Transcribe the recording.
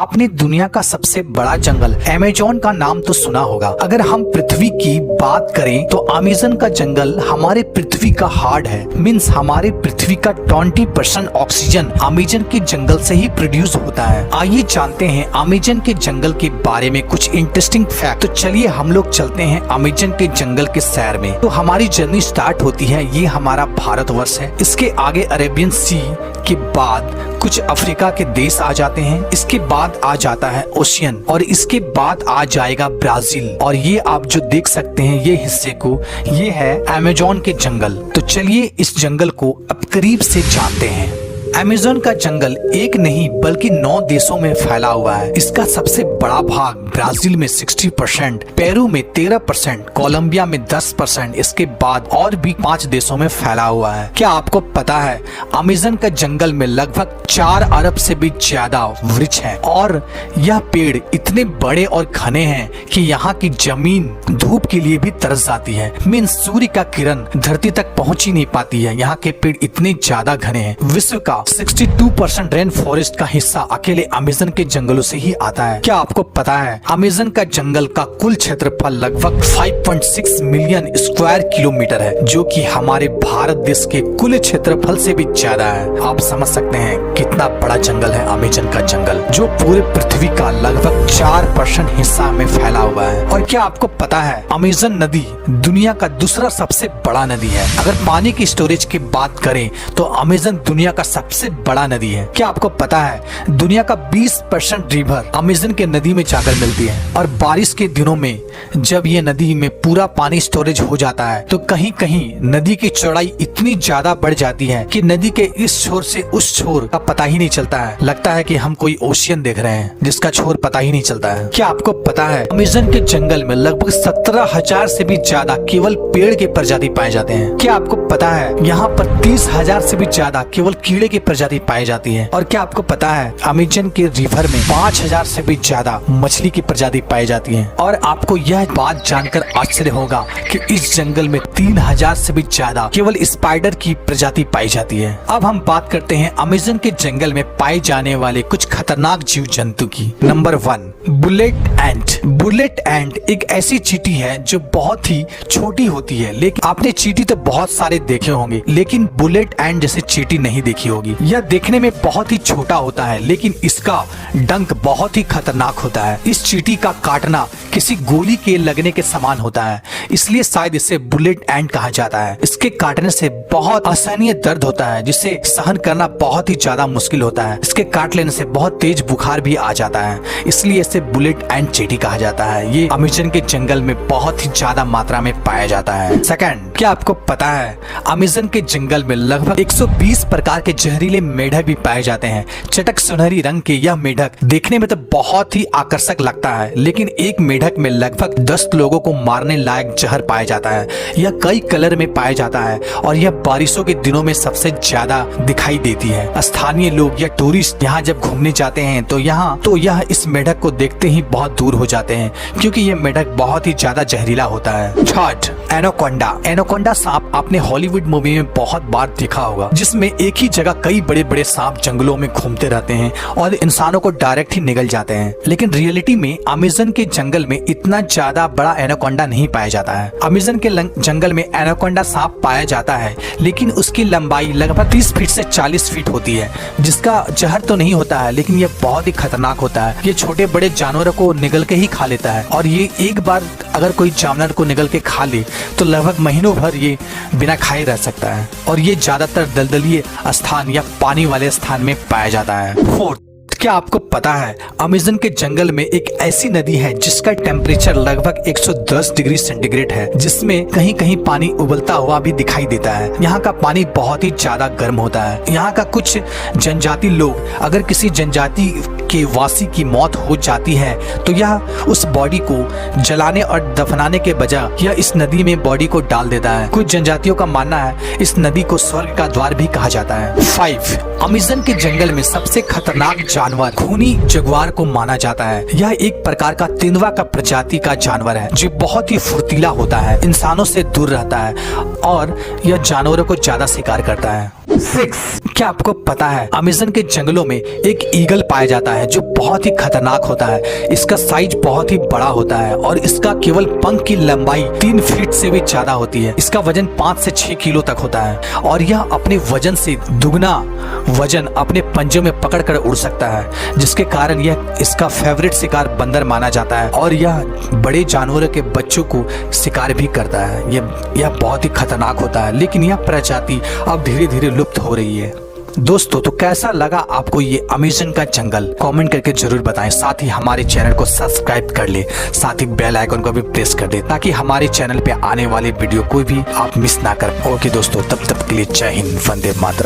आपने दुनिया का सबसे बड़ा जंगल अमेज़न का नाम तो सुना होगा। अगर हम पृथ्वी की बात करें तो अमेज़न का जंगल हमारे पृथ्वी का हार्ट है। मीन्स हमारे पृथ्वी का 20% ऑक्सीजन अमेज़न के जंगल से ही प्रोड्यूस होता है। आइए जानते हैं अमेज़न के जंगल के बारे में कुछ इंटरेस्टिंग फैक्ट। तो चलिए हम लोग चलते हैं अमेज़न के जंगल के सैर में। तो हमारी जर्नी स्टार्ट होती है, ये हमारा भारतवर्ष है। इसके आगे अरेबियन सी के बाद कुछ अफ्रीका के देश आ जाते हैं। इसके बाद आ जाता है ओशियन और इसके बाद आ जाएगा ब्राजील। और ये आप जो देख सकते हैं ये हिस्से को, ये है अमेज़न के जंगल। तो चलिए इस जंगल को अब करीब से जानते हैं। अमेज़न का जंगल एक नहीं बल्कि 9 देशों में फैला हुआ है। इसका सबसे बड़ा भाग ब्राजील में 60%, पेरू में 13%, कोलंबिया में 10%, इसके बाद और भी 5 देशों में फैला हुआ है। क्या आपको पता है अमेज़न का जंगल में लगभग 4 अरब से भी ज्यादा वृक्ष हैं और यह पेड़ इतने बड़े और घने हैं कि यहाँ की जमीन धूप के लिए भी तरस जाती है। मीन्स सूर्य का किरण धरती तक पहुँच ही नहीं पाती है। यहाँ के पेड़ इतने ज्यादा घने हैं। विश्व का 62% रेन फॉरेस्ट का हिस्सा अकेले अमेज़न के जंगलों से ही आता है। क्या आपको पता है अमेज़न का जंगल का कुल क्षेत्रफल लगभग 5.6 मिलियन स्क्वायर किलोमीटर है, जो कि हमारे भारत देश के कुल क्षेत्रफल से भी ज्यादा है। आप समझ सकते हैं कितना बड़ा जंगल है अमेज़न का जंगल, जो पूरे पृथ्वी का लगभग 4% हिस्सा में फैला हुआ है। और क्या आपको पता है अमेज़न नदी दुनिया का दूसरा सबसे बड़ा नदी है। अगर पानी की स्टोरेज की बात करें तो अमेज़न दुनिया का सबसे बड़ा नदी है। क्या आपको पता है दुनिया का 20% रिवर अमेज़न के नदी में जाकर मिलती है। और बारिश के दिनों में जब ये नदी में पूरा पानी स्टोरेज हो जाता है तो कहीं कहीं नदी की चौड़ाई इतनी ज्यादा बढ़ जाती है कि नदी के इस छोर से उस छोर का पता ही नहीं चलता है। लगता है कि हम कोई ओशियन देख रहे हैं जिसका छोर पता ही नहीं चलता है। क्या आपको पता है अमेज़न के जंगल में लगभग 17,000 से भी ज्यादा केवल पेड़ के प्रजाति पाए जाते हैं। क्या आपको पता है यहाँ पर 30,000 से भी ज्यादा केवल कीड़े की प्रजाति पाई जाती है। और क्या आपको पता है अमेज़न के रिवर में 5,000 से भी ज्यादा मछली की प्रजाति पाई जाती है। और आपको यह बात जानकर आश्चर्य होगा कि इस जंगल में 3,000 से भी ज्यादा केवल स्पाइडर की प्रजाति पाई जाती है। अब हम बात करते हैं अमेज़न के जंगल में पाए जाने वाले कुछ खतरनाक जीव जंतु की। नंबर 1, बुलेट एंट। बुलेट एंट एक ऐसी चींटी है जो बहुत ही छोटी होती है, लेकिन आपने चींटी तो बहुत सारे देखे होंगे लेकिन बुलेट एंट जैसे चींटी नहीं देखी होगी। यह देखने में बहुत ही छोटा होता है लेकिन इसका डंक बहुत ही खतरनाक होता है। इस चींटी का काटना किसी गोली के लगने के समान होता है, इसलिए शायद इसे बुलेट एंट कहा जाता है। इसके काटने से बहुत असहनीय दर्द होता है जिसे सहन करना बहुत ही ज्यादा मुश्किल होता है। इसके काट लेने से बहुत तेज बुखार भी आ जाता है, इसलिए इसे बुलेट एंट चींटी कहा जाता है। ये अमेज़न के जंगल में बहुत ही ज्यादा मात्रा में पाया जाता है। सेकंड, क्या आपको पता है अमेज़न के जंगल में लगभग 120 प्रकार के जहरीले मेढक भी पाए जाते हैं। चटक सुनहरी रंग के यह मेढक देखने में तो बहुत ही आकर्षक लगता है, लेकिन एक मेढक में लगभग 10 लोगों को मारने लायक जहर पाया जाता है। यह कई कलर में पाया जाता है और यह बारिशों के दिनों में सबसे ज्यादा दिखाई देती है। स्थानीय लोग या टूरिस्ट यहाँ जब घूमने जाते हैं तो यह इस मेढक को देखते ही बहुत दूर हो जाते हैं, क्योंकि यह मेढक बहुत ही ज्यादा जहरीला होता है। Third, anaconda. एनाकोंडा सांप आपने हॉलीवुड मूवी में बहुत बार देखा होगा, जिसमें एक ही जगह कई बड़े बड़े सांप जंगलों में घूमते रहते हैं और इंसानों को डायरेक्ट ही निगल जाते हैं। लेकिन रियलिटी में अमेज़न के जंगल में इतना ज्यादा बड़ा एनाकोंडा नहीं पाया जाता है। अमेज़न के जंगल में एनाकोंडा सांप पाया जाता है, लेकिन उसकी लंबाई लगभग 30 फीट से 40 फीट होती है, जिसका जहर तो नहीं होता है लेकिन यह बहुत ही खतरनाक होता है। ये छोटे बड़े जानवरों को निगल के ही खा लेता है और ये एक बार अगर कोई जानवर को निगल के खा ले तो लगभग महीनों भर ये बिना खाए रह सकता है। और ये ज्यादातर दलदलीय स्थान या पानी वाले स्थान में पाया जाता है। फोर्थ, क्या आपको पता है अमेज़न के जंगल में एक ऐसी नदी है जिसका टेम्परेचर लगभग 110 डिग्री सेंटीग्रेड है, जिसमें कहीं कहीं पानी उबलता हुआ भी दिखाई देता है। यहाँ का पानी बहुत ही ज्यादा गर्म होता है। यहाँ का कुछ जनजाति लोग, अगर किसी जनजाति के वासी की मौत हो जाती है तो यह उस बॉडी को जलाने और दफनाने के बजाय यह इस नदी में बॉडी को डाल देता है। कुछ जनजातियों का मानना है इस नदी को स्वर्ग का द्वार भी कहा जाता है। 5, अमेज़न के जंगल में सबसे खतरनाक जानवर खूनी जगुआर को माना जाता है। यह एक प्रकार का तेंदुआ का प्रजाति का जानवर है जो बहुत ही फुर्तीला होता है, इंसानों से दूर रहता है और यह जानवरों को ज्यादा शिकार करता है। 6। क्या आपको पता है अमेज़न के जंगलों में एक ईगल पाया जाता है जो बहुत ही खतरनाक होता है। इसका साइज बहुत ही बड़ा होता है और इसका केवल पंख की लंबाई 3 फीट से भी ज्यादा होती है। इसका वजन 5 से 6 किलो तक होता है और यह अपने वजन से दुगना वजन अपने पंजों में पकड़कर उड़ सकता है, जिसके कारण यह इसका फेवरेट शिकार बंदर माना जाता है और यह बड़े जानवरों के बच्चों को शिकार भी करता है। यह बहुत ही खतरनाक होता है, लेकिन यह प्रजाति अब धीरे धीरे लुप्त हो रही है। दोस्तों, तो कैसा लगा आपको ये अमेज़न का जंगल? कमेंट करके जरूर बताएं। साथ ही हमारे चैनल को सब्सक्राइब कर ले, साथ ही बेल आइकन को भी प्रेस कर दे ताकि हमारे चैनल पे आने वाले वीडियो कोई भी आप मिस ना कर। ओके दोस्तों, तब तक के लिए जय हिंद, वंदे मातरम।